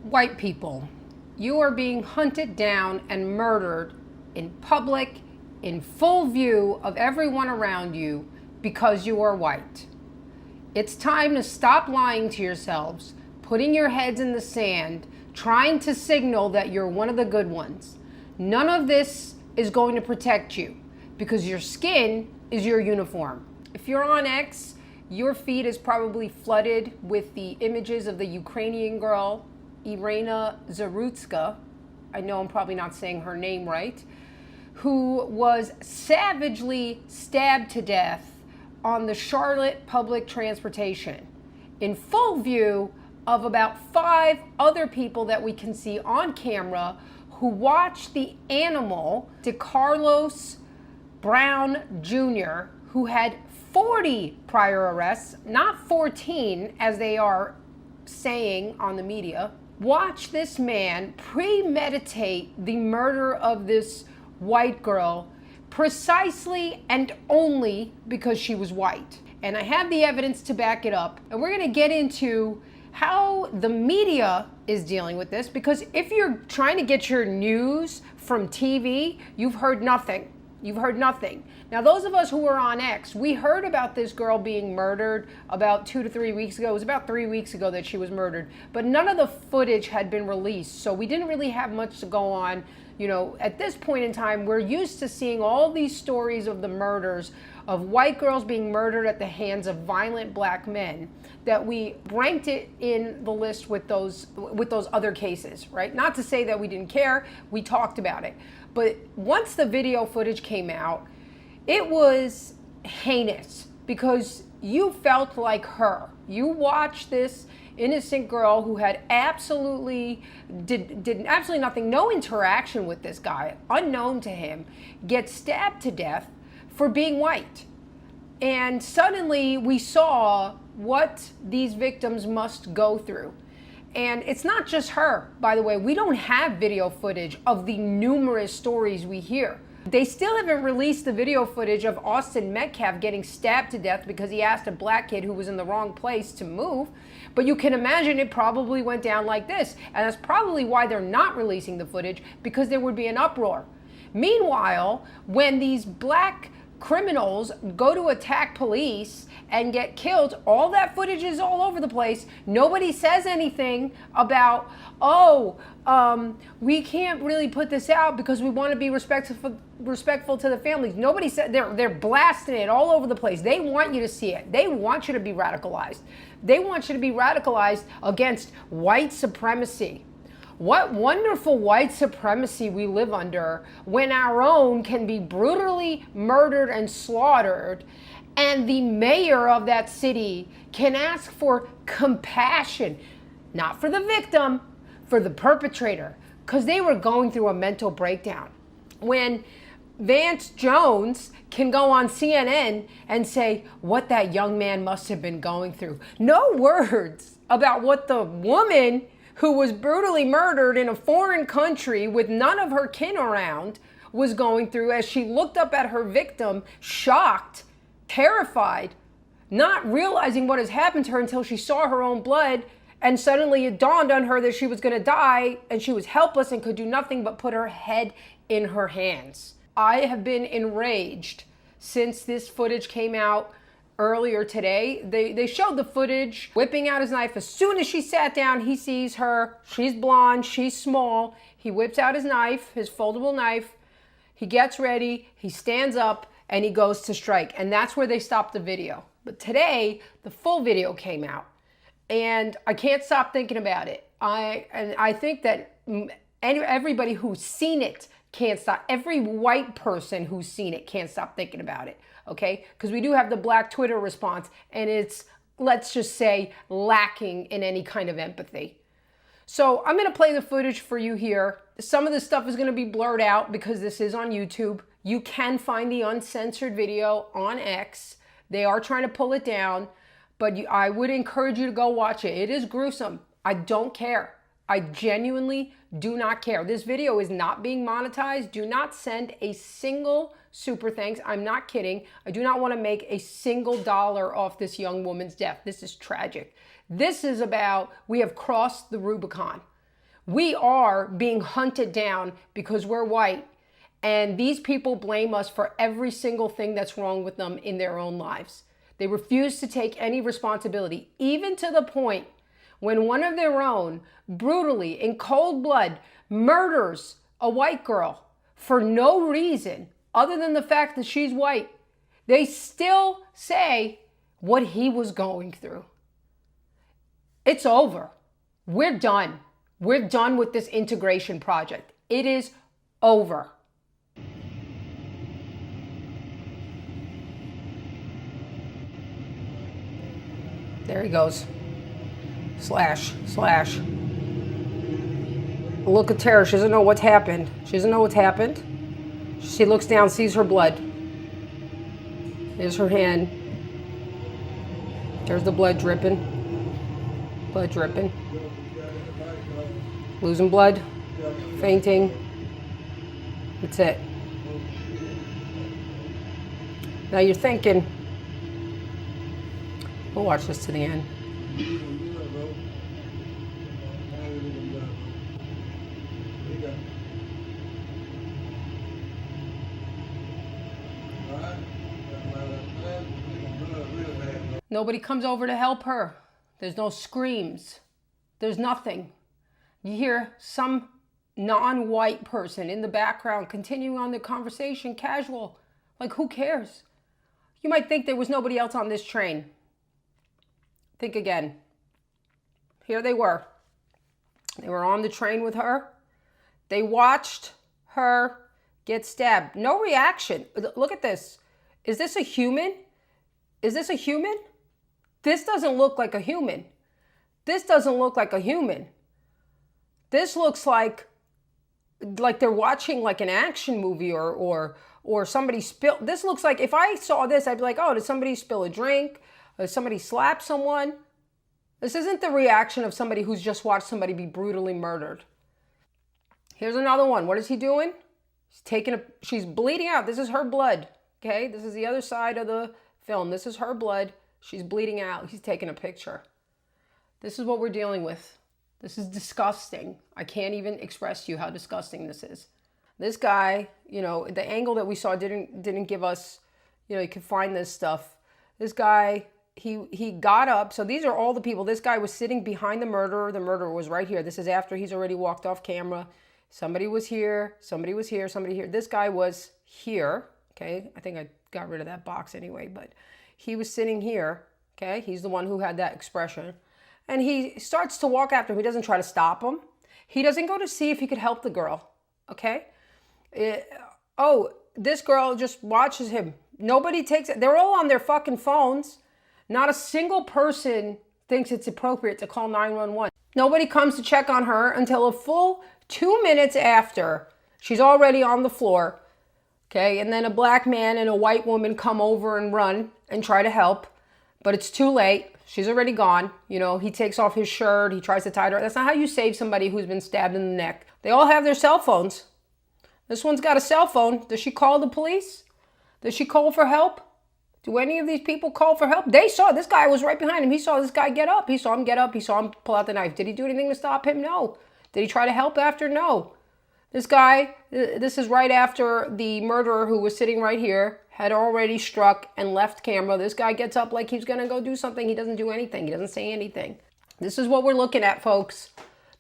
White people, you are being hunted down and murdered in public, in full view of everyone around you because you are white. It's time to stop lying to yourselves, putting your heads in the sand, trying to signal that you're one of the good ones. None of this is going to protect you because your skin is your uniform. If you're on X, your feed is probably flooded with the images of the Ukrainian girl, Irina Zarutska, I know I'm probably not saying her name right, who was savagely stabbed to death on the Charlotte public transportation in full view of about 5 other people that we can see on camera who watched the animal, DeCarlos Brown Jr., who had 40 prior arrests, not 14 as they are saying on the media. Watch this man premeditate the murder of this white girl precisely and only because she was white. And I have the evidence to back it up. And we're going to get into how the media is dealing with this, because if you're trying to get your news from TV, you've heard nothing. You've heard nothing. Now, those of us who were on X, we heard about this girl being murdered about 2 to 3 weeks ago. It was about 3 weeks ago that she was murdered, but none of the footage had been released. So we didn't really have much to go on. You know, at this point in time, we're used to seeing all these stories of the murders of white girls being murdered at the hands of violent black men, that we ranked it in the list with those other cases, right? Not to say that we didn't care, we talked about it. But once the video footage came out, it was heinous because you felt like her. You watched this innocent girl who had absolutely did absolutely nothing, no interaction with this guy, unknown to him, get stabbed to death for being white. And suddenly we saw what these victims must go through. And it's not just her, by the way. We don't have video footage of the numerous stories we hear. They still haven't released the video footage of Austin Metcalf getting stabbed to death because he asked a black kid who was in the wrong place to move. But you can imagine it probably went down like this. And that's probably why they're not releasing the footage, because there would be an uproar. Meanwhile, when these black criminals go to attack police and get killed, all that footage is all over the place. Nobody says anything about, we can't really put this out because we want to be respectful to the families. Nobody said. They're blasting it all over the place. They want you to see it. They want you to be radicalized. They want you to be radicalized against white supremacy. What wonderful white supremacy we live under when our own can be brutally murdered and slaughtered, and the mayor of that city can ask for compassion, not for the victim, for the perpetrator, because they were going through a mental breakdown. When Vance Jones can go on CNN and say what that young man must have been going through. No words about what the woman who was brutally murdered in a foreign country with none of her kin around was going through as she looked up at her victim, shocked, terrified, not realizing what has happened to her until she saw her own blood, and suddenly it dawned on her that she was going to die, and she was helpless and could do nothing but put her head in her hands. I have been enraged since this footage came out earlier today. They showed the footage, whipping out his knife. As soon as she sat down, he sees her. She's blonde, she's small. He whips out his knife, his foldable knife. He gets ready, he stands up, and he goes to strike. And that's where they stopped the video. But today, the full video came out. And I can't stop thinking about it. I think that everybody who's seen it can't stop. Every white person who's seen it can't stop thinking about it. Okay, because we do have the black Twitter response, and it's, let's just say, lacking in any kind of empathy. So I'm going to play the footage for you here. Some of this stuff is going to be blurred out because this is on YouTube. You can find the uncensored video on X. They are trying to pull it down, but I would encourage you to go watch it. It is gruesome. I don't care. I genuinely do not care. This video is not being monetized. Do not send a single super thanks. I'm not kidding. I do not want to make a single dollar off this young woman's death. This is tragic. This is about, we have crossed the Rubicon. We are being hunted down because we're white. And these people blame us for every single thing that's wrong with them in their own lives. They refuse to take any responsibility, even to the point when one of their own brutally, in cold blood, murders a white girl for no reason other than the fact that she's white. They still say what he was going through. It's over. We're done. We're done with this integration project. It is over. There he goes. Slash, slash. Look at Tara. She doesn't know what's happened. She doesn't know what's happened. She looks down, sees her blood. There's her hand. There's the blood dripping. Blood dripping. Losing blood. Fainting. That's it. Now you're thinking, we'll watch this to the end. Nobody comes over to help her. There's no screams. There's nothing. You hear some non-white person in the background continuing on the conversation, casual. Like, who cares? You might think there was nobody else on this train. Think again. Here they were. They were on the train with her. They watched her get stabbed. No reaction. Look at this. Is this a human? Is this a human? This doesn't look like a human. This doesn't look like a human. This looks like they're watching like an action movie or somebody spill. This looks like, if I saw this, I'd be like, oh, did somebody spill a drink? Did somebody slap someone? This isn't the reaction of somebody who's just watched somebody be brutally murdered. Here's another one. What is he doing? She's bleeding out. This is her blood. Okay, this is the other side of the film. This is her blood. She's bleeding out. He's taking a picture. This is what we're dealing with. This is disgusting. I can't even express to you how disgusting this is. This guy, you know, the angle that we saw didn't give us, you know, you could find this stuff. This guy, he got up. So these are all the people. This guy was sitting behind the murderer. The murderer was right here. This is after he's already walked off camera. Somebody was here. Somebody was here. Somebody here. This guy was here. Okay. I think I got rid of that box anyway, but he was sitting here. Okay. He's the one who had that expression. And he starts to walk after him. He doesn't try to stop him. He doesn't go to see if he could help the girl. Okay. This girl just watches him. Nobody takes it. They're all on their fucking phones. Not a single person thinks it's appropriate to call 911. Nobody comes to check on her until a full 2 minutes after she's already on the floor. Okay. And then a black man and a white woman come over and run and try to help. But it's too late. She's already gone. You know, he takes off his shirt. He tries to tie her. That's not how you save somebody who's been stabbed in the neck. They all have their cell phones. This one's got a cell phone. Does she call the police? Does she call for help? Do any of these people call for help? They saw this guy was right behind him. He saw this guy get up. He saw him get up. He saw him pull out the knife. Did he do anything to stop him? No. Did he try to help after? No. This guy, this is right after the murderer who was sitting right here had already struck and left camera. This guy gets up like he's going to go do something. He doesn't do anything. He doesn't say anything. This is what we're looking at, folks.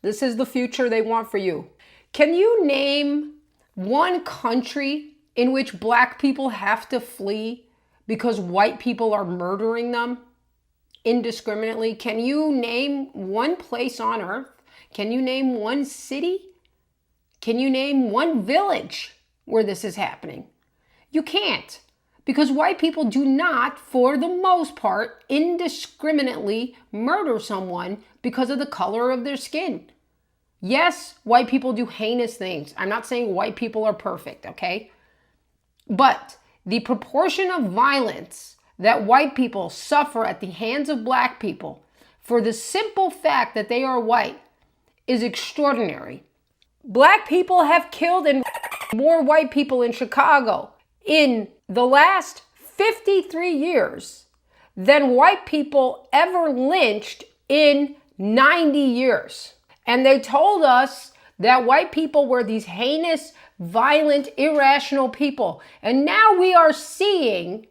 This is the future they want for you. Can you name one country in which black people have to flee because white people are murdering them indiscriminately? Can you name one place on earth? Can you name one city? Can you name one village where this is happening? You can't, because white people do not, for the most part, indiscriminately murder someone because of the color of their skin. Yes, white people do heinous things. I'm not saying white people are perfect, okay? But the proportion of violence that white people suffer at the hands of black people for the simple fact that they are white is extraordinary. Black people have killed and more white people in Chicago in the last 53 years than white people ever lynched in 90 years. And they told us that white people were these heinous, violent, irrational people. And now we are seeing,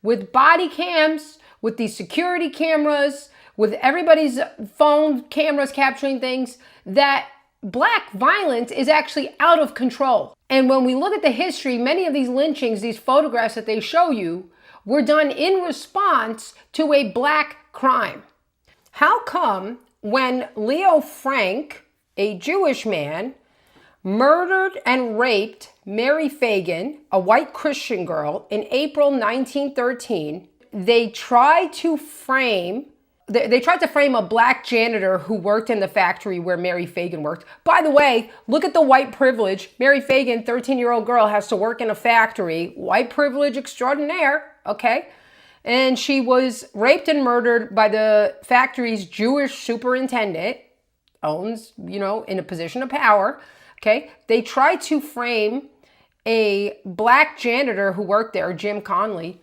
with body cams, with these security cameras, with everybody's phone cameras capturing things, that black violence is actually out of control. And when we look at the history, many of these lynchings, these photographs that they show you, were done in response to a black crime. How come when Leo Frank, a Jewish man, murdered and raped Mary Fagan, a white Christian girl, in April 1913, they tried to frame a black janitor who worked in the factory where Mary Fagan worked. By the way, look at the white privilege. Mary Fagan, 13-year-old girl, has to work in a factory. White privilege extraordinaire, okay? And she was raped and murdered by the factory's Jewish superintendent, owns, in a position of power, okay? They tried to frame a black janitor who worked there, Jim Conley,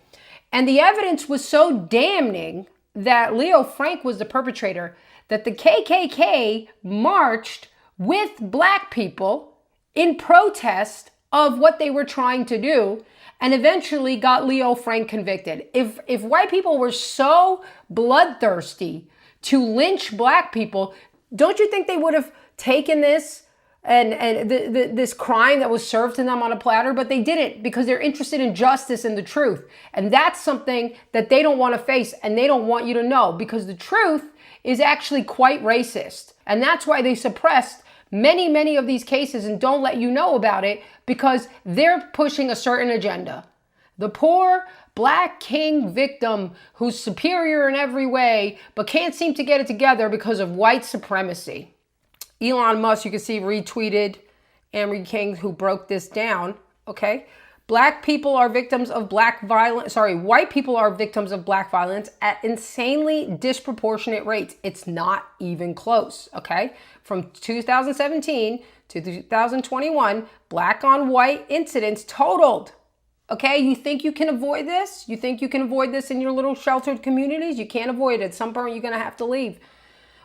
and the evidence was so damning that Leo Frank was the perpetrator, that the KKK marched with black people in protest of what they were trying to do, and eventually got Leo Frank convicted. If white people were so bloodthirsty to lynch black people, don't you think they would have taken this and this crime that was served to them on a platter? But they didn't, because they're interested in justice and the truth. And that's something that they don't want to face, and they don't want you to know, because the truth is actually quite racist. And that's why they suppressed many, many of these cases and don't let you know about it, because they're pushing a certain agenda. The poor black king victim who's superior in every way, but can't seem to get it together because of white supremacy. Elon Musk, you can see, retweeted Amory King, who broke this down, okay? White people are victims of black violence at insanely disproportionate rates. It's not even close, okay? From 2017 to 2021, black on white incidents totaled. Okay, you think you can avoid this? You think you can avoid this in your little sheltered communities? You can't avoid it. At some point, you're going to have to leave.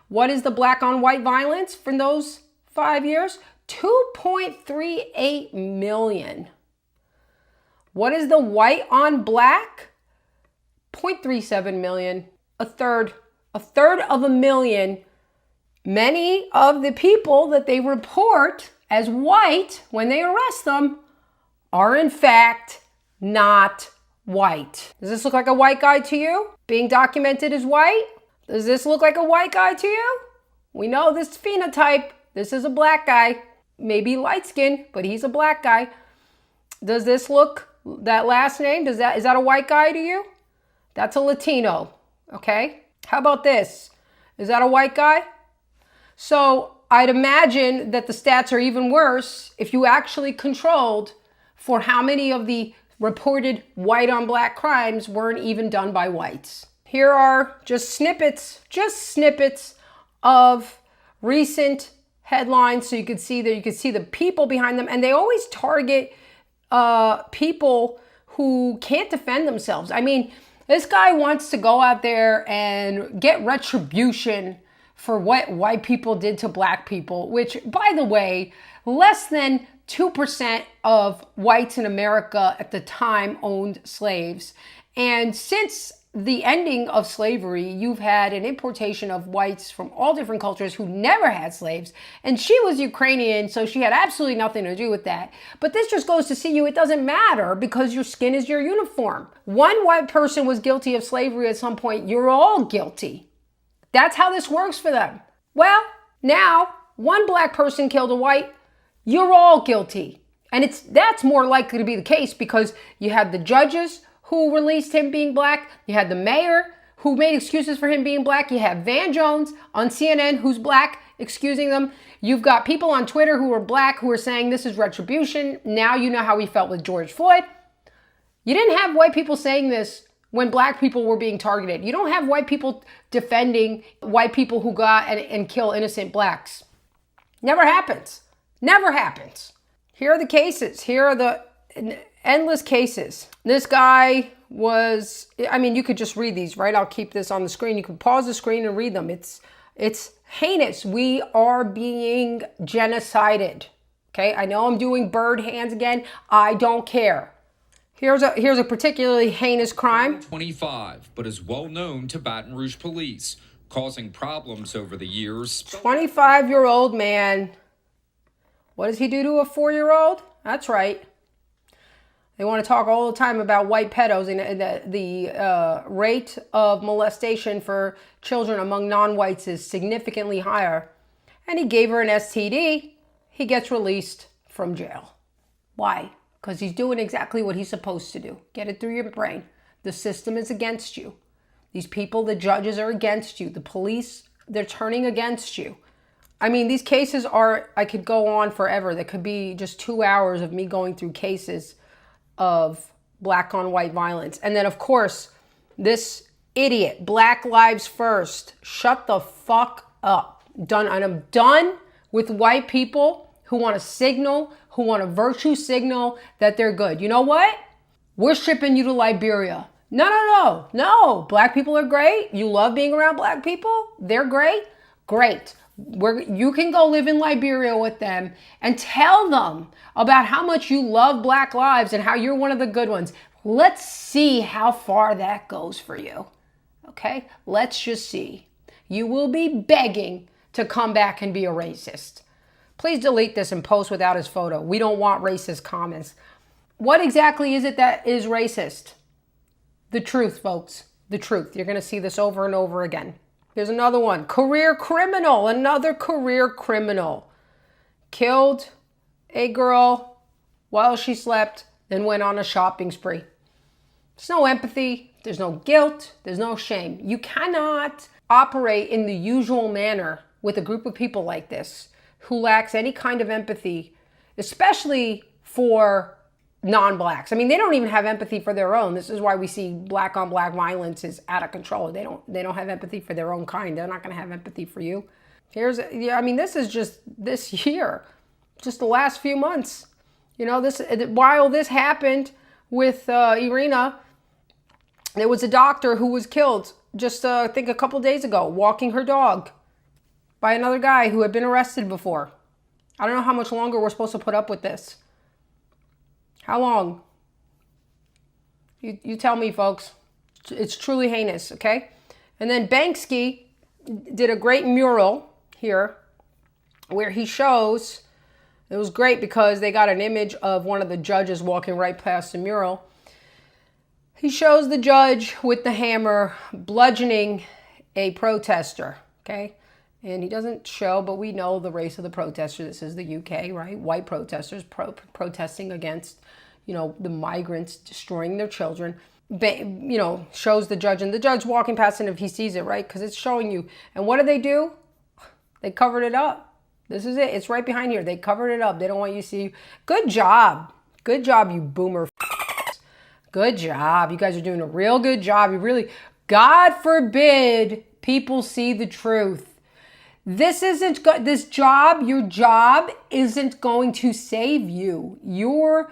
What is the black on white violence for those 5 years? 2.38 million. What is the white on black? 0.37 million. A third of a million. Many of the people that they report as white when they arrest them are in fact not white. Does this look like a white guy to you? Being documented as white? Does this look like a white guy to you? We know this phenotype. This is a black guy. Maybe light skin, but he's a black guy. Does this look, that last name, is that a white guy to you? That's a Latino, okay? How about this? Is that a white guy? So I'd imagine that the stats are even worse if you actually controlled for how many of the reported white on black crimes weren't even done by whites. Here are just snippets of recent headlines, so you could see that, you could see the people behind them, and they always target people who can't defend themselves. I mean, this guy wants to go out there and get retribution for what white people did to black people, which, by the way, less than 2% of whites in America at the time owned slaves. And since the ending of slavery, you've had an importation of whites from all different cultures who never had slaves. And she was Ukrainian, so she had absolutely nothing to do with that. But this just goes to see you, it doesn't matter, because your skin is your uniform. One white person was guilty of slavery at some point, you're all guilty. That's how this works for them. Well, now one black person killed a white, you're all guilty. And that's more likely to be the case, because you had the judges who released him being black. You had the mayor who made excuses for him being black. You have Van Jones on CNN who's black, excusing them. You've got people on Twitter who are black who are saying this is retribution. Now you know how we felt with George Floyd. You didn't have white people saying this when black people were being targeted. You don't have white people defending white people who got and kill innocent blacks. Never happens. Never happens. Here are the cases. Here are the endless cases. This guy was, I mean, you could just read these, right? I'll keep this on the screen. You can pause the screen and read them. It's It's heinous. We are being genocided. Okay, I know I'm doing bird hands again. I don't care. Here's a particularly heinous crime. 25, but is well known to Baton Rouge police, causing problems over the years. 25-year-old man. What does he do to a 4-year-old? That's right. They want to talk all the time about white pedos and the rate of molestation for children among non-whites is significantly higher. And he gave her an STD. He gets released from jail. Why? Because he's doing exactly what he's supposed to do. Get it through your brain. The system is against you. These people, the judges are against you. The police, they're turning against you. I mean, these cases are, I could go on forever. There could be just 2 hours of me going through cases of black on white violence. And then, of course, this idiot, Black Lives First, shut the fuck up. Done. And I'm done with white people who want to signal, who want to virtue signal that they're good. You know what? We're shipping you to Liberia. No. Black people are great. You love being around black people. They're great. Great. You can go live in Liberia with them and tell them about how much you love black lives and how you're one of the good ones. Let's see how far that goes for you. Okay? Let's just see. You will be begging to come back and be a racist. Please delete this and post without his photo. We don't want racist comments. What exactly is it that is racist? The truth, folks. The truth. You're going to see this over and over again. There's another one. Career criminal. Another career criminal. Killed a girl while she slept, then went on a shopping spree. There's no empathy. There's no guilt. There's no shame. You cannot operate in the usual manner with a group of people like this who lacks any kind of empathy, especially for non-blacks. I mean, they don't even have empathy for their own. This is why we see black on black violence is out of control. They don't have empathy for their own kind. They're not going to have empathy for you. This is just this year, just the last few months. You know, while this happened with Irina, there was a doctor who was killed just I think a couple days ago, walking her dog by another guy who had been arrested before. I don't know how much longer we're supposed to put up with this. How long? You tell me, folks. It's truly heinous, okay? And then Banksy did a great mural here where he shows, it was great because they got an image of one of the judges walking right past the mural. He shows the judge with the hammer bludgeoning a protester, okay? And he doesn't show, but we know the race of the protester. This is the UK, right? White protesters protesting against, the migrants destroying their children. Shows the judge, and the judge walking past, and if he sees it, right? Because it's showing you. And what do? They covered it up. This is it. It's right behind here. They covered it up. They don't want you to see. Good job. Good job, you boomer. Good job. You guys are doing a real good job. You really, God forbid people see the truth. Your job isn't going to save you. Your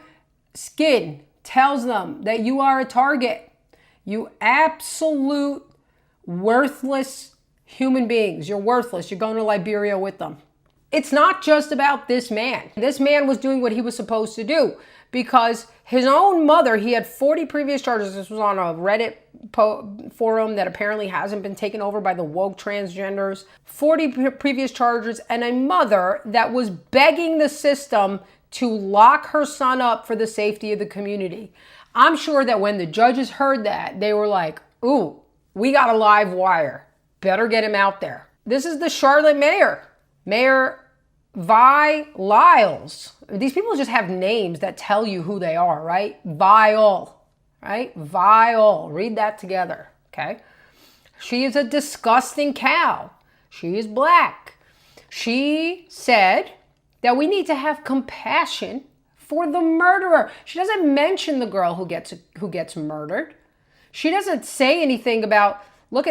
skin tells them that you are a target. You absolute worthless human beings. You're worthless. You're going to Liberia with them. It's not just about this man. This man was doing what he was supposed to do because his own mother, he had 40 previous charges. This was on a Reddit forum that apparently hasn't been taken over by the woke transgenders. 40 previous charges, and a mother that was begging the system to lock her son up for the safety of the community. I'm sure that when the judges heard that, they were like, ooh, we got a live wire. Better get him out there. This is the Charlotte mayor, Mayor Vi Lyles. These people just have names that tell you who they are, right? Vile, right? Vile. Read that together, okay? She is a disgusting cow. She is black. She said that we need to have compassion for the murderer. She doesn't mention the girl who gets murdered. She doesn't say anything about,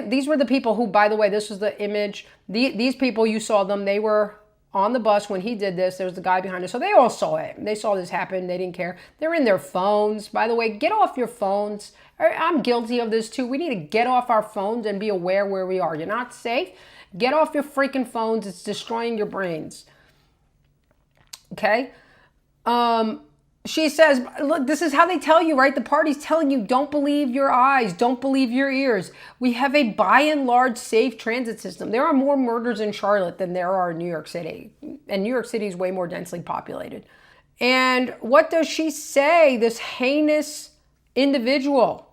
these were the people who, by the way, this was the image. These people, you saw them, they were on the bus when he did this. There was the guy behind us. So they all saw it. They saw this happen. They didn't care. They're in their phones. By the way, get off your phones. I'm guilty of this too. We need to get off our phones and be aware where we are. You're not safe. Get off your freaking phones. It's destroying your brains. Okay? She says, look, this is how they tell you, right? The party's telling you, don't believe your eyes, don't believe your ears. We have a by and large safe transit system. There are more murders in Charlotte than there are in New York City. And New York City is way more densely populated. And what does she say, this heinous individual?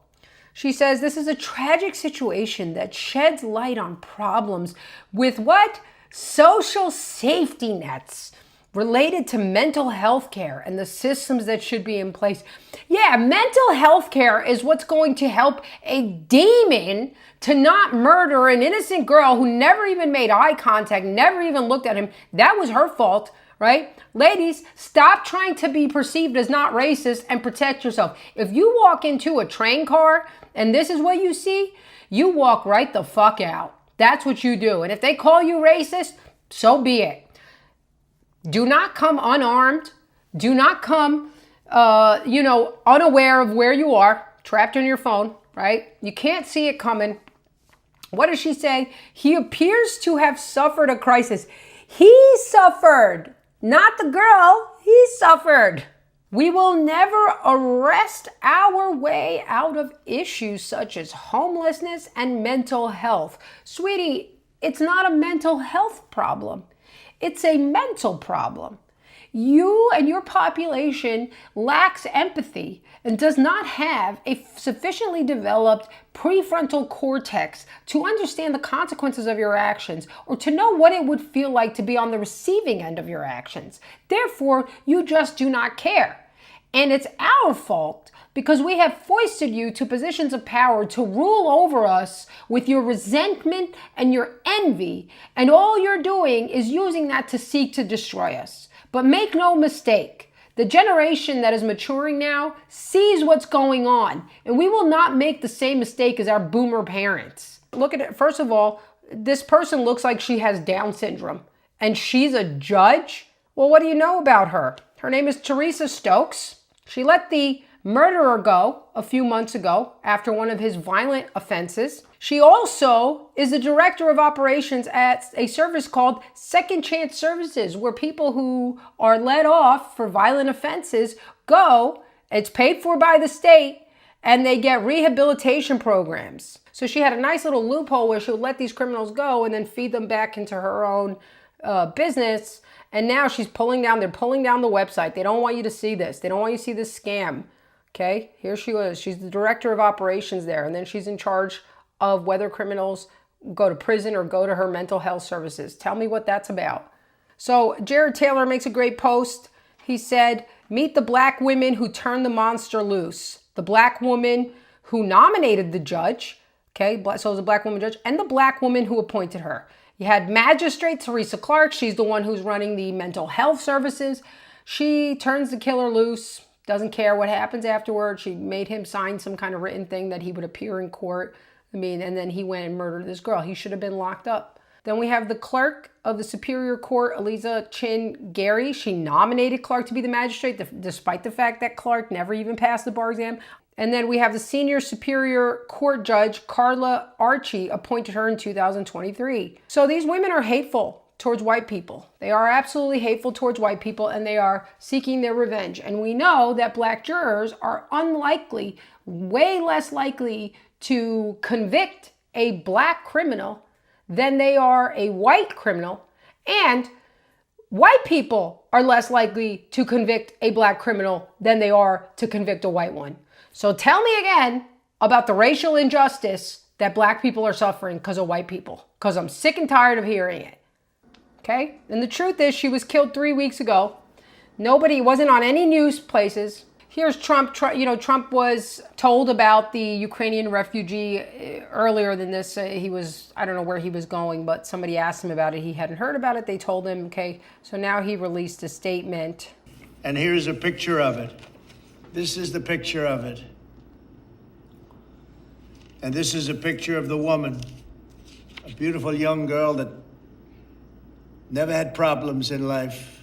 She says, this is a tragic situation that sheds light on problems with what? Social safety nets related to mental health care and the systems that should be in place. Yeah, mental health care is what's going to help a demon to not murder an innocent girl who never even made eye contact, never even looked at him. That was her fault, right? Ladies, stop trying to be perceived as not racist and protect yourself. If you walk into a train car and this is what you see, you walk right the fuck out. That's what you do. And if they call you racist, so be it. Do not come unarmed. Do not come, unaware of where you are, trapped on your phone, right? You can't see it coming. What does she say? He appears to have suffered a crisis. He suffered, not the girl. He suffered. We will never arrest our way out of issues such as homelessness and mental health. Sweetie, it's not a mental health problem. It's a mental problem. You and your population lacks empathy and does not have a sufficiently developed prefrontal cortex to understand the consequences of your actions or to know what it would feel like to be on the receiving end of your actions. Therefore, you just do not care. And it's our fault because we have foisted you to positions of power to rule over us with your resentment and your envy. And all you're doing is using that to seek to destroy us. But make no mistake, the generation that is maturing now sees what's going on. And we will not make the same mistake as our boomer parents. Look at it. First of all, this person looks like she has Down syndrome. And she's a judge? Well, what do you know about her? Her name is Teresa Stokes. She let the murderer go a few months ago after one of his violent offenses. She also is the director of operations at a service called Second Chance Services, where people who are let off for violent offenses go, it's paid for by the state, and they get rehabilitation programs. So she had a nice little loophole where she would let these criminals go and then feed them back into her own business. And now they're pulling down the website. They don't want you to see this. They don't want you to see this scam. Okay, here she was. She's the director of operations there. And then she's in charge of whether criminals go to prison or go to her mental health services. Tell me what that's about. So Jared Taylor makes a great post. He said, meet the black women who turned the monster loose. The black woman who nominated the judge. Okay, so it was a black woman judge. And the black woman who appointed her. You had Magistrate Teresa Clark. She's the one who's running the mental health services. She turns the killer loose, doesn't care what happens afterward. She made him sign some kind of written thing that he would appear in court. And then he went and murdered this girl. He should have been locked up. Then we have the clerk of the Superior Court, Eliza Chin Gary. She nominated Clark to be the magistrate, despite the fact that Clark never even passed the bar exam. And then we have the Senior Superior Court Judge, Carla Archie, appointed her in 2023. So these women are hateful towards white people. They are absolutely hateful towards white people, and they are seeking their revenge. And we know that black jurors are unlikely, way less likely to convict a black criminal than they are a white criminal. And white people are less likely to convict a black criminal than they are to convict a white one. So tell me again about the racial injustice that black people are suffering because of white people, because I'm sick and tired of hearing it. Okay? And the truth is, she was killed 3 weeks ago. Nobody wasn't on any news places. Here's Trump. Trump was told about the Ukrainian refugee earlier than this. I don't know where he was going, but somebody asked him about it. He hadn't heard about it. They told him, okay. So now he released a statement. And here's a picture of it. This is the picture of it. And this is a picture of the woman, a beautiful young girl that never had problems in life,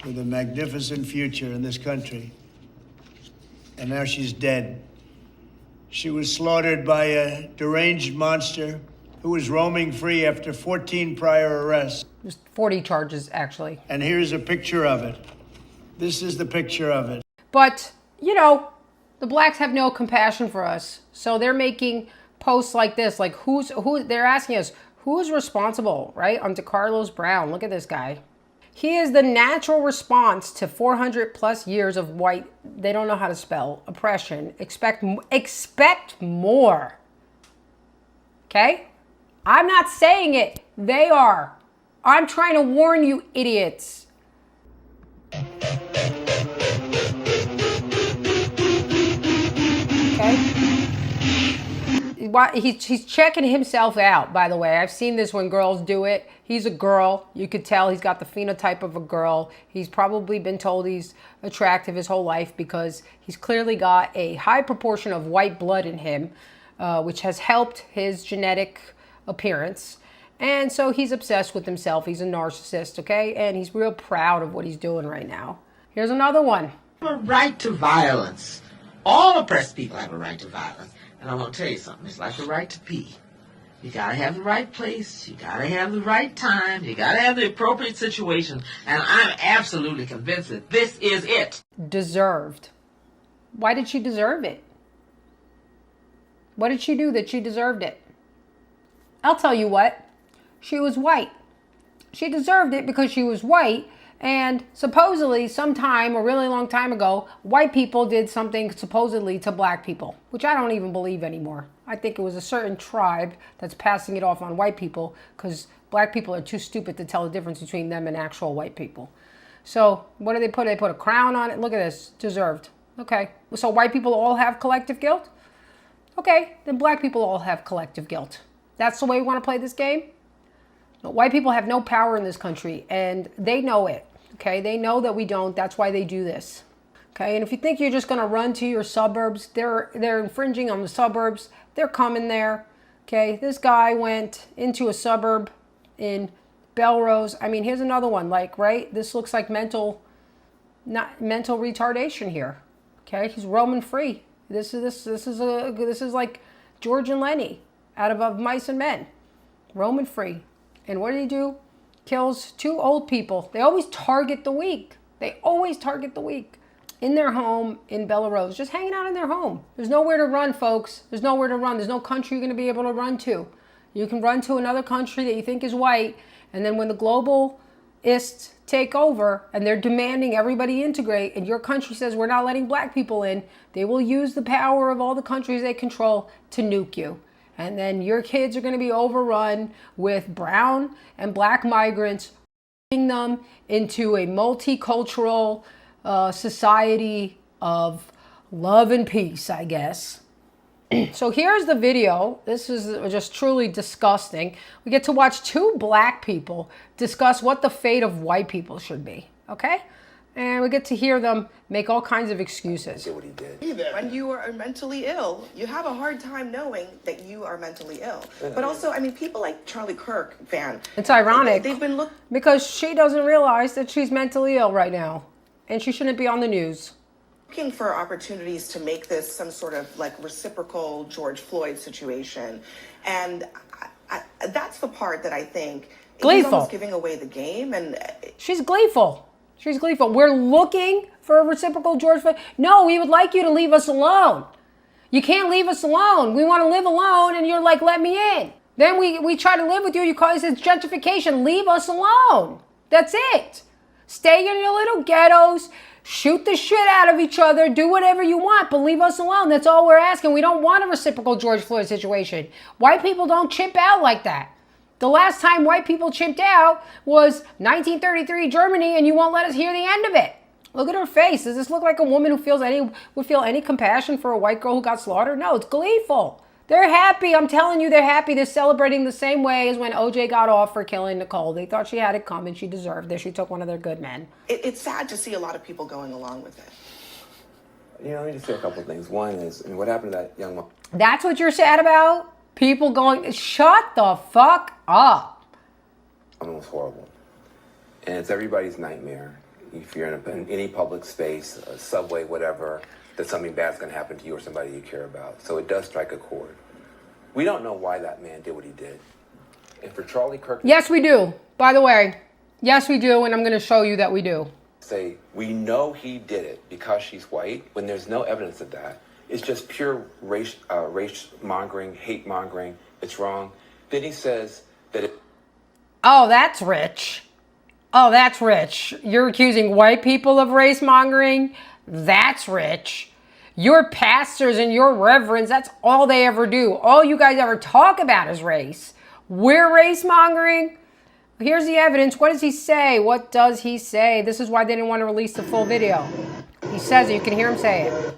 with a magnificent future in this country. And now she's dead. She was slaughtered by a deranged monster who was roaming free after 14 prior arrests. There's 40 charges, actually. And here's a picture of it. This is the picture of it. But, you know, the blacks have no compassion for us. So they're making posts like this, like who they're asking us, who's responsible, right? On DeCarlos Brown. Look at this guy. He is the natural response to 400 plus years of white, they don't know how to spell, oppression. Expect more. Okay? I'm not saying it. They are. I'm trying to warn you, idiots. Okay? He's checking himself out, by the way. I've seen this when girls do it. He's a girl. You could tell he's got the phenotype of a girl. He's probably been told he's attractive his whole life because he's clearly got a high proportion of white blood in him, which has helped his genetic appearance. And so he's obsessed with himself. He's a narcissist, okay? And he's real proud of what he's doing right now. Here's another one. A right to violence. All oppressed people have a right to violence. And I'm going to tell you something. It's like the right to pee. You got to have the right place. You got to have the right time. You got to have the appropriate situation. And I'm absolutely convinced that this is it. Deserved. Why did she deserve it? What did she do that she deserved it? I'll tell you what. She was white. She deserved it because she was white. And supposedly, sometime, a really long time ago, white people did something supposedly to black people, which I don't even believe anymore. I think it was a certain tribe that's passing it off on white people because black people are too stupid to tell the difference between them and actual white people. So what do they put? They put a crown on it. Look at this. Deserved. Okay. So white people all have collective guilt? Okay. Then black people all have collective guilt. That's the way we want to play this game? White people have no power in this country, and they know it, okay? They know that we don't. That's why they do this, okay? And if you think you're just going to run to your suburbs, they're infringing on the suburbs. They're coming there, okay? This guy went into a suburb in Belrose. I mean, here's another one, like, right? This looks like mental retardation here, okay? He's roaming free. This is like George and Lenny out of Mice and Men, roaming free. And what did he do? Kills 2 old people. They always target the weak. They always target the weak. In their home in Belarus, just hanging out in their home. There's nowhere to run, folks. There's nowhere to run. There's no country you're going to be able to run to. You can run to another country that you think is white, and then when the globalists take over and they're demanding everybody integrate, and your country says we're not letting black people in, they will use the power of all the countries they control to nuke you. And then your kids are going to be overrun with brown and black migrants, putting them into a multicultural society of love and peace, I guess. So here's the video. This is just truly disgusting. We get to watch 2 black people discuss what the fate of white people should be, okay? And we get to hear them make all kinds of excuses. What he did. When you are mentally ill, you have a hard time knowing that you are mentally ill. But also, I mean, people like Charlie Kirk, Van. It's ironic they've been because she doesn't realize that she's mentally ill right now, and she shouldn't be on the news. Looking for opportunities to make this some sort of like reciprocal George Floyd situation, and that's the part that I think gleeful. He's almost giving away the game, and she's gleeful. She's gleeful. We're looking for a reciprocal George Floyd. No, we would like you to leave us alone. You can't leave us alone. We want to live alone, and you're like, let me in. Then we try to live with you. You call it gentrification. Leave us alone. That's it. Stay in your little ghettos. Shoot the shit out of each other. Do whatever you want, but leave us alone. That's all we're asking. We don't want a reciprocal George Floyd situation. White people don't chimp out like that. The last time white people chimped out was 1933 Germany, and you won't let us hear the end of it. Look at her face. Does this look like a woman who would feel any compassion for a white girl who got slaughtered? No, it's gleeful. They're happy. I'm telling you, they're happy. They're celebrating the same way as when OJ got off for killing Nicole. They thought she had it coming. She deserved it. She took one of their good men. It's sad to see a lot of people going along with it. You know, let me just say a couple of things. One is, I mean, what happened to that young woman? That's what you're sad about? People going, shut the fuck up. I mean, it was horrible. And it's everybody's nightmare. if you're in any public space, a subway, whatever, that something bad's going to happen to you or somebody you care about. So it does strike a chord. We don't know why that man did what he did. And for Charlie Kirk... Yes, we do. By the way, yes, we do, and I'm going to show you that we do. Say, we know he did it because she's white, when there's no evidence of that. It's just pure race mongering, hate mongering. It's wrong. Then he says that it... Oh, that's rich. Oh, that's rich. You're accusing white people of race mongering? That's rich. Your pastors and your reverends, that's all they ever do. All you guys ever talk about is race. We're race mongering? Here's the evidence. What does he say? What does he say? This is why they didn't want to release the full video. He says it. You can hear him say it.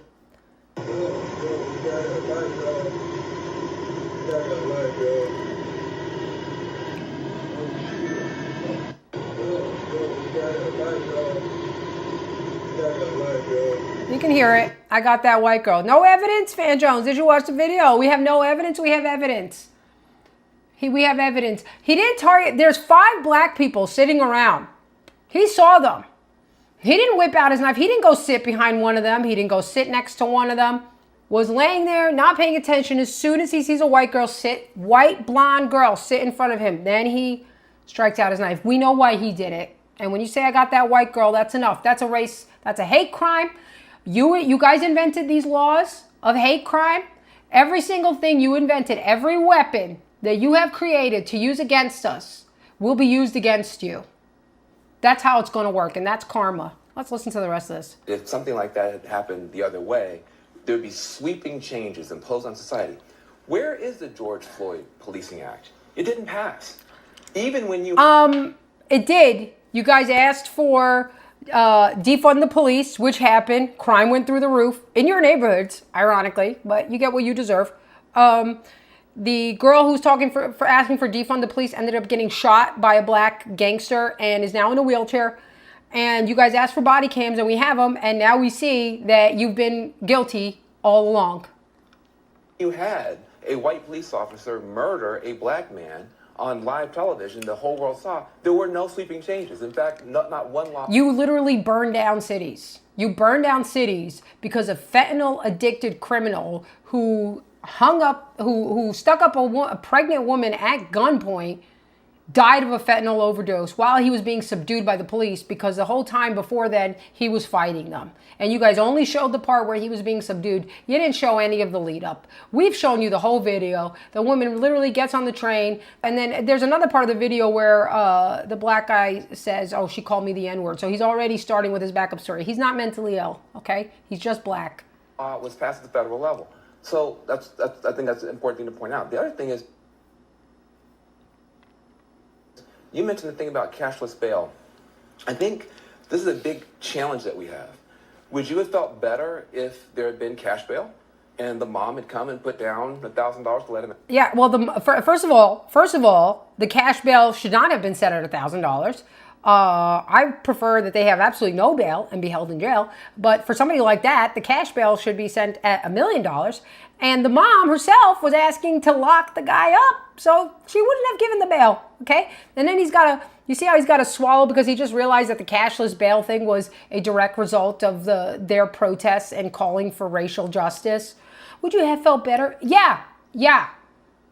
You can hear it. I got that white girl. No evidence, Fan Jones. Did you watch the video? We have no evidence. We have evidence. We have evidence. He didn't target. There's 5 black people sitting around. He saw them. He didn't whip out his knife. He didn't go sit behind one of them. He didn't go sit next to one of them. Was laying there, not paying attention. As soon as he sees a white girl white blonde girl sit in front of him, then he strikes out his knife. We know why he did it. And when you say I got that white girl, that's enough. That's a race. That's a hate crime. You guys invented these laws of hate crime. Every single thing you invented, every weapon that you have created to use against us will be used against you. That's how it's going to work, and that's karma. Let's listen to the rest of this. If something like that had happened the other way, there would be sweeping changes imposed on society. Where is the George Floyd Policing Act? It didn't pass. Even when you... It did. You guys asked for defund the police, which happened. Crime went through the roof in your neighborhoods, ironically, but you get what you deserve. The girl who's talking for asking for defund the police ended up getting shot by a black gangster and is now in a wheelchair. And you guys asked for body cams and we have them. And now we see that you've been guilty all along. You had a white police officer murder a black man on live television. The whole world saw. There were no sweeping changes. In fact, not one law. You literally burned down cities. You burned down cities because a fentanyl addicted criminal who stuck up a pregnant woman at gunpoint died of a fentanyl overdose while he was being subdued by the police, because the whole time before then he was fighting them. And you guys only showed the part where he was being subdued. You didn't show any of the lead up. We've shown you the whole video. The woman literally gets on the train, and then there's another part of the video where the black guy says, oh, she called me the N-word. So he's already starting with his backup story. He's not mentally ill, okay? He's just black. Was passed at the federal level. So I think that's an important thing to point out. The other thing is, you mentioned the thing about cashless bail. I think this is a big challenge that we have. Would you have felt better if there had been cash bail and the mom had come and put down $1,000 to let him in? Yeah, well, first of all, the cash bail should not have been set at $1,000. I prefer that they have absolutely no bail and be held in jail. But for somebody like that, the cash bail should be sent at $1 million. And the mom herself was asking to lock the guy up, so she wouldn't have given the bail, okay? And then you see how he's got to swallow because he just realized that the cashless bail thing was a direct result of their protests and calling for racial justice. Would you have felt better? Yeah.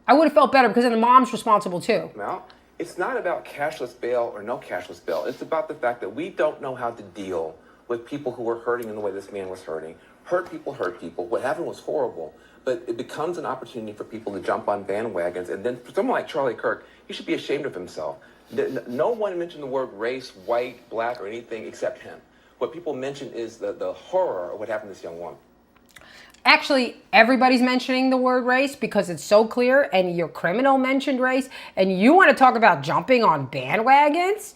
I would have felt better because then the mom's responsible too. Now, it's not about cashless bail or no cashless bail. It's about the fact that we don't know how to deal with people who are hurting in the way this man was hurting. Hurt people. What happened was horrible, but it becomes an opportunity for people to jump on bandwagons. And then for someone like Charlie Kirk, he should be ashamed of himself. No one mentioned the word race, white, black, or anything except him. What people mention is the horror of what happened to this young woman. Actually, everybody's mentioning the word race because it's so clear, and your criminal mentioned race, and you want to talk about jumping on bandwagons?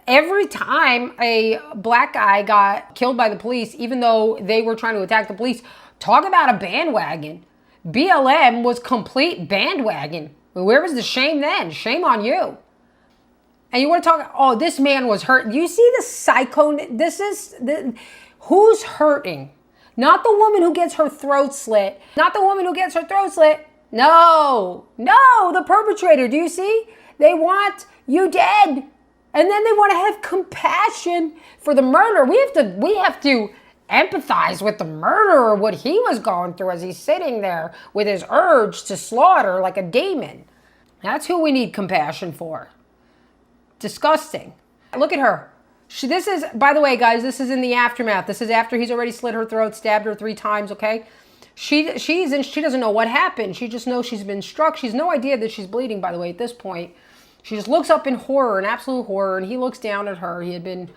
Every time a black guy got killed by the police, even though they were trying to attack the police, talk about a bandwagon. BLM was complete bandwagon. Where was the shame then? Shame on you. And you want to talk, oh, this man was hurt. You see the psycho, who's hurting? Not the woman who gets her throat slit. Not the woman who gets her throat slit. No, the perpetrator. Do you see? They want you dead. And then they want to have compassion for the murderer. We have to empathize with the murderer, what he was going through as he's sitting there with his urge to slaughter like a demon. That's who we need compassion for. Disgusting. Look at her. This is, by the way, guys, this is in the aftermath. This is after he's already slit her throat, stabbed her 3 times, okay? She doesn't know what happened. She just knows she's been struck. She has no idea that she's bleeding, by the way, at this point. She just looks up in horror, in absolute horror, and he looks down at her. He had been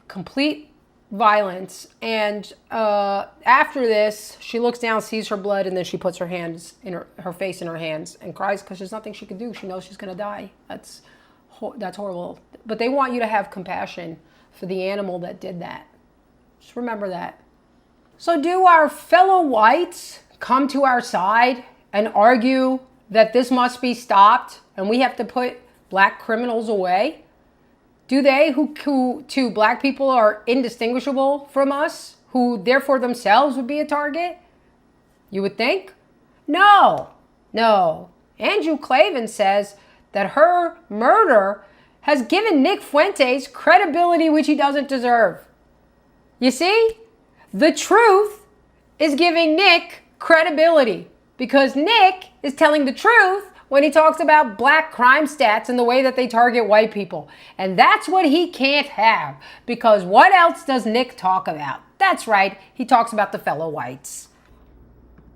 complete violence. And after this, she looks down, sees her blood, and then she puts her hands in her face in her hands and cries because there's nothing she can do. She knows she's going to die. That's horrible. But they want you to have compassion for the animal that did that. Just remember that. So do our fellow whites come to our side and argue that this must be stopped and we have to put black criminals away? Do they, who to black people are indistinguishable from us, who therefore themselves would be a target? You would think? No. Andrew Clavin says that her murder has given Nick Fuentes credibility which he doesn't deserve. You see? The truth is giving Nick credibility because Nick is telling the truth when he talks about black crime stats and the way that they target white people. And that's what he can't have, because what else does Nick talk about? That's right, he talks about the fellow whites.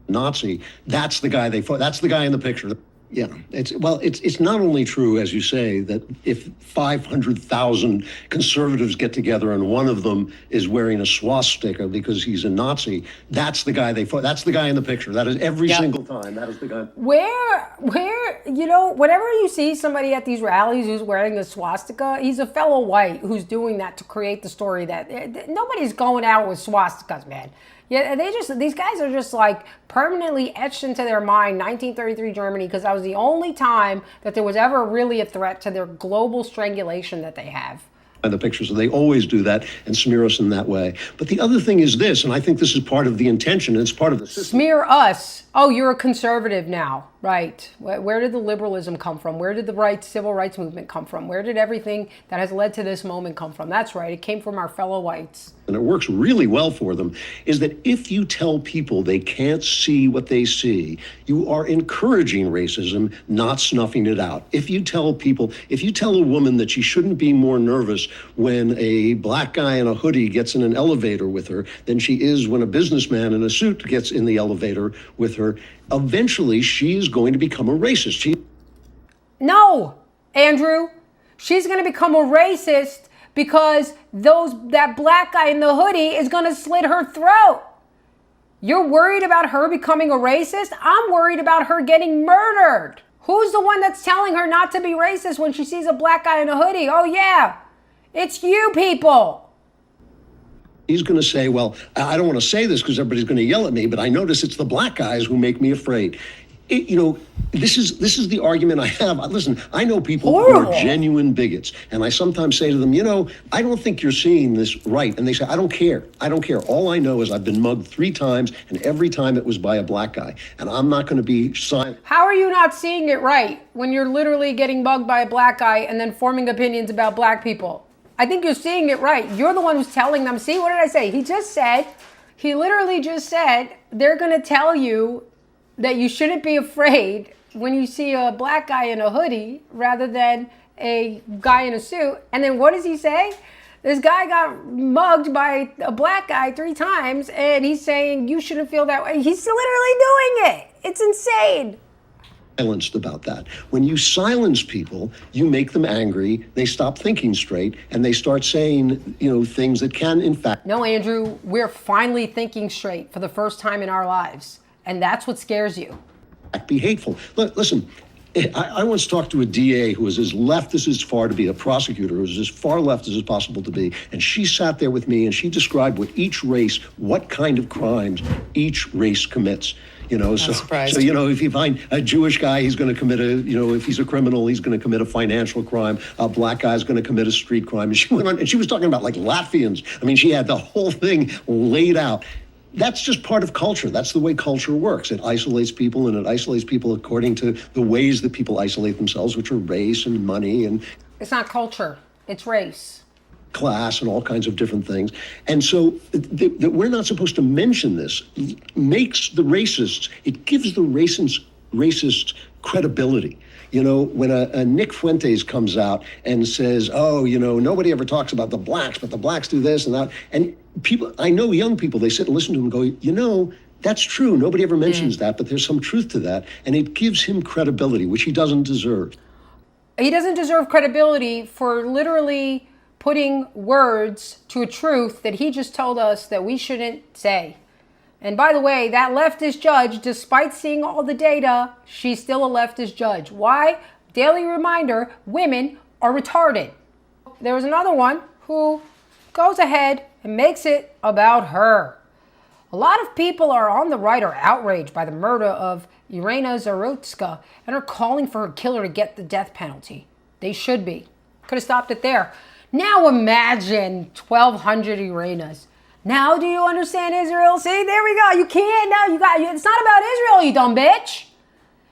Nazi, that's the guy they fought. That's the guy in the picture. Yeah, it's not only true, as you say, that if 500,000 conservatives get together and one of them is wearing a swastika because he's a Nazi, that's the guy they fought. That's the guy in the picture. That is every single time. That is the guy. Where, Whenever you see somebody at these rallies who's wearing a swastika, he's a fellow white who's doing that to create the story that nobody's going out with swastikas, man. Yeah, these guys are just like permanently etched into their mind 1933 Germany, because that was the only time that there was ever really a threat to their global strangulation that they have. The pictures, and they always do that and smear us in that way. But the other thing is this, and I think this is part of the intention, and it's part of the system. Smear us. Oh, you're a conservative now, right? Where did the liberalism come from? Where did the civil rights movement come from? Where did everything that has led to this moment come from? That's right, it came from our fellow whites. And it works really well for them, is that if you tell people they can't see what they see, you are encouraging racism, not snuffing it out. If you tell a woman that she shouldn't be more nervous when a black guy in a hoodie gets in an elevator with her than she is when a businessman in a suit gets in the elevator with her, eventually she is going to become a racist. No, Andrew, she's going to become a racist because that black guy in the hoodie is going to slit her throat. You're worried about her becoming a racist? I'm worried about her getting murdered. Who's the one that's telling her not to be racist when she sees a black guy in a hoodie? Oh yeah, it's you people. He's going to say, well, I don't want to say this because everybody's going to yell at me, but I notice it's the black guys who make me afraid. This is the argument I have. Listen, I know people who are genuine bigots, and I sometimes say to them, I don't think you're seeing this right. And they say, I don't care. All I know is I've been mugged 3 times, and every time it was by a black guy, and I'm not going to be silent. How are you not seeing it right when you're literally getting mugged by a black guy and then forming opinions about black people? I think you're seeing it right. You're the one who's telling them. See, what did I say? He literally just said, they're going to tell you that you shouldn't be afraid when you see a black guy in a hoodie rather than a guy in a suit. And then what does he say? This guy got mugged by a black guy 3 times, and he's saying you shouldn't feel that way. He's literally doing it. It's insane. Silenced about that. When you silence people, you make them angry, they stop thinking straight, and they start saying, things that can, in fact... No, Andrew, we're finally thinking straight for the first time in our lives, and that's what scares you. ...be hateful. Listen, I once talked to a DA who was as left as far to be a prosecutor, who was as far left as is possible to be, and she sat there with me and she described what kind of crimes each race commits. So if you find a Jewish guy, he's going to commit if he's a criminal, he's going to commit a financial crime. A black guy's going to commit a street crime. And she went on, and she was talking about like Latvians. I mean, she had the whole thing laid out. That's just part of culture. That's the way culture works. It isolates people, and it isolates people according to the ways that people isolate themselves, which are race and money. And it's not culture. It's race. Class and all kinds of different things. And so that we're not supposed to mention this makes the racists, it gives the racists credibility. You know, when a Nick Fuentes comes out and says, oh, you know, nobody ever talks about the blacks, but the blacks do this and that. And people, I know young people, they sit and listen to him and go, you know, that's true. Nobody ever mentions that, but there's some truth to that. And it gives him credibility, which he doesn't deserve. He doesn't deserve credibility for literally putting words to a truth that he just told us that we shouldn't say. And by the way, that leftist judge, despite seeing all the data, she's still a leftist judge. Why? Daily reminder, women are retarded. There was another one who goes ahead and makes it about her. A lot of people are on the right are outraged by the murder of Irina Zarutska and are calling for her killer to get the death penalty. They should be. Could have stopped it there. Now imagine 1,200 Irinas. Now do you understand Israel? See, there we go. You can't. Now you got. It's not about Israel, you dumb bitch.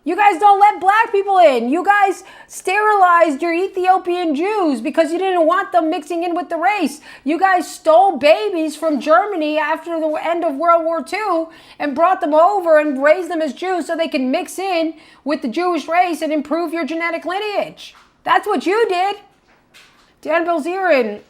You guys don't let black people in. You guys sterilized your Ethiopian Jews because you didn't want them mixing in with the race. You guys stole babies from Germany after the end of World War II and brought them over and raised them as Jews so they can mix in with the Jewish race and improve your genetic lineage. That's what you did. Dan Bilzerian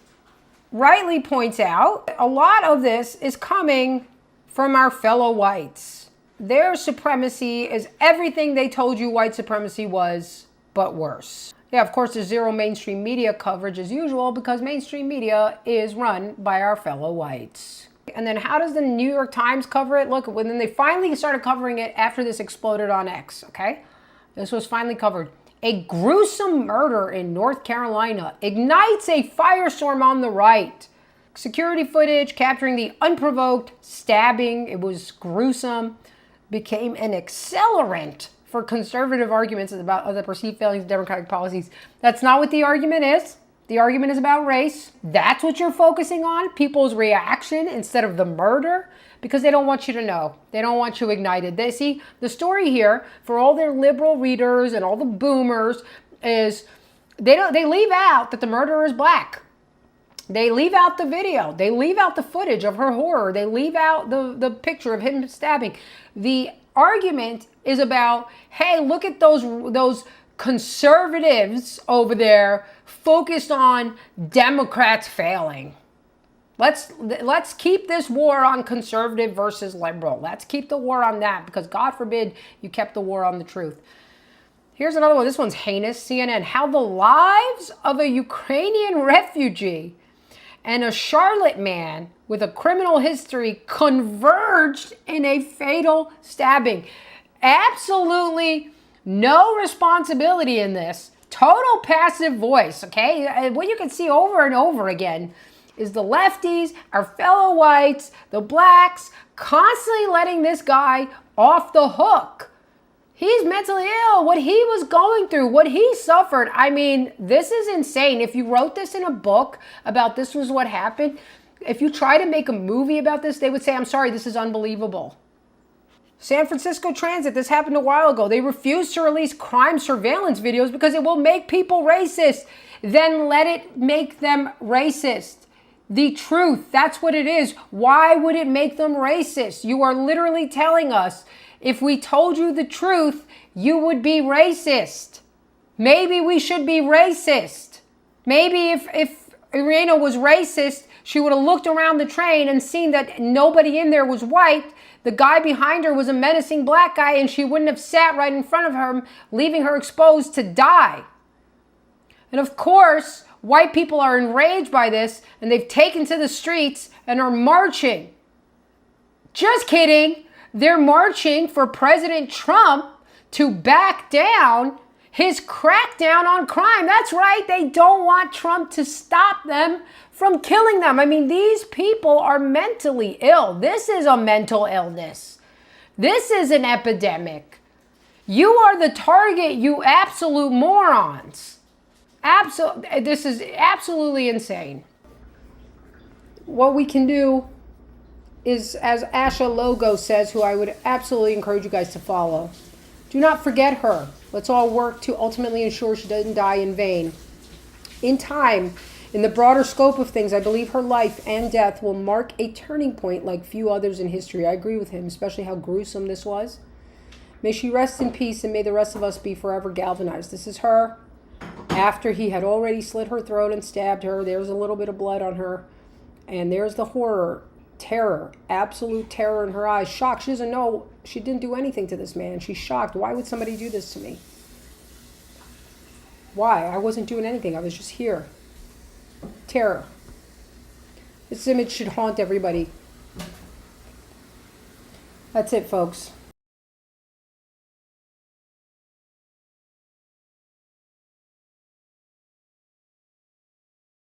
rightly points out a lot of this is coming from our fellow whites. Their supremacy is everything they told you white supremacy was, but worse. Yeah, of course, there's zero mainstream media coverage as usual because mainstream media is run by our fellow whites. And then how does the New York Times cover it? Look, when they finally started covering it after this exploded on X, okay? This was finally covered. A gruesome murder in North Carolina ignites a firestorm on the right. Security footage capturing the unprovoked stabbing, it was gruesome, became an accelerant for conservative arguments about the perceived failings of Democratic policies. That's not what the argument is. The argument is about race. That's what you're focusing on, people's reaction instead of the murder, because they don't want you to know. They don't want you ignited. They see the story here for all their liberal readers and all the boomers is they leave out that the murderer is black. They leave out the video. They leave out the footage of her horror. They leave out the picture of him stabbing. The argument is about, hey, look at those conservatives over there focused on Democrats failing. Let's keep this war on conservative versus liberal. Let's keep the war on that because God forbid you kept the war on the truth. Here's another one. This one's heinous. CNN. How the lives of a Ukrainian refugee and a Charlotte man with a criminal history converged in a fatal stabbing. Absolutely no responsibility in this. Total passive voice, okay? What you can see over and over again is the lefties, our fellow whites, the blacks, constantly letting this guy off the hook. He's mentally ill. What he was going through, what he suffered. I mean, this is insane. If you wrote this in a book about this was what happened, if you try to make a movie about this, they would say, I'm sorry, this is unbelievable. San Francisco Transit, this happened a while ago. They refused to release crime surveillance videos because it will make people racist. Then let it make them racist. The truth, that's what it is. Why would it make them racist? You are literally telling us if we told you the truth, you would be racist. Maybe we should be racist. Maybe if Irina was racist, she would have looked around the train and seen that nobody in there was white. The guy behind her was a menacing black guy and she wouldn't have sat right in front of her, leaving her exposed to die. And of course, white people are enraged by this and they've taken to the streets and are marching. Just kidding. They're marching for President Trump to back down his crackdown on crime. That's right. They don't want Trump to stop them from killing them. I mean, these people are mentally ill. This is a mental illness. This is an epidemic. You are the target, you absolute morons. This is absolutely insane. What we can do is, as Asha Logo says, who I would absolutely encourage you guys to follow, do not forget her. Let's all work to ultimately ensure she doesn't die in vain. In time, In the broader scope of things, I believe her life and death will mark a turning point like few others in history. I agree with him, especially how gruesome this was. May she rest in peace, and may the rest of us be forever galvanized. This is her after he had already slit her throat and stabbed her. There's a little bit of blood on her. And there's the horror, terror, absolute terror in her eyes. Shock. She doesn't know. She didn't do anything to this man. She's shocked. Why would somebody do this to me? Why? I wasn't doing anything. I was just here. Terror. This image should haunt everybody. That's it, folks.